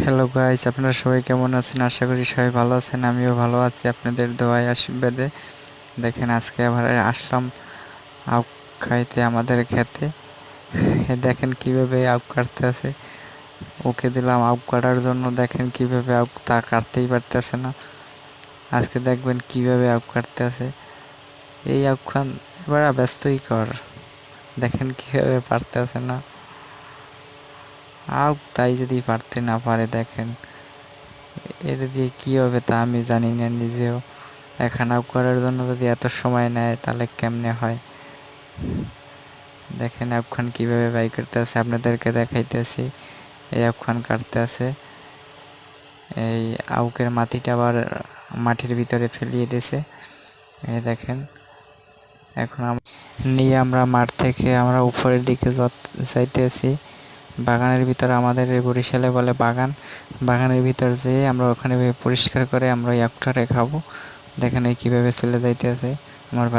Hello guys, আপনারা সবাই কেমন আছেন? আশা করি সবাই ভালো আছেন। আমিও ভালো আছি আপনাদের দোয়ায় আশীর্বাদে। দেখেন আজকে আবার আসলাম আখ খাইতে আমাদের খেতে। দেখেন কিভাবে আখ কাটতে আছে। ওকে দিলাম আখ কাটার জন্য, দেখেন কিভাবে আখ তা কাটতেই পারতেছে না। আজকে দেখবেন কিভাবে আখ কাটতে আছে। এই আখ খান এবার ব্যস্তই কর, দেখেন কিভাবে পারতে আছে না আখ। তাই যদি পারতে না পারে, দেখেন এর দিয়ে কী হবে তা আমি জানি না নিজেও। এখন আপ করার জন্য যদি এত সময় নেয় তাহলে কেমনে হয়। দেখেন অ্যাপখান কীভাবে বাই করতে আছে, আপনাদেরকে দেখাইতেছি। এই অ্যাপখান কাটতে আছে, এই আউকের মাটিটা আবার মাটির ভিতরে ফেলিয়ে দিয়েছে। এই দেখেন এখন নিয়ে আমরা মাঠ থেকে আমরা উপরের দিকে যাইতেছি। বাগানের ভিতরে, আমাদের বরিশালে বলে বাগান, বাগানের ভিতর যেয়ে আমরা ওখানে পরিষ্কার করে আমরা একটারে খাবো। দেখেন এই কীভাবে চলে যাইতে আছে আমার ভাই।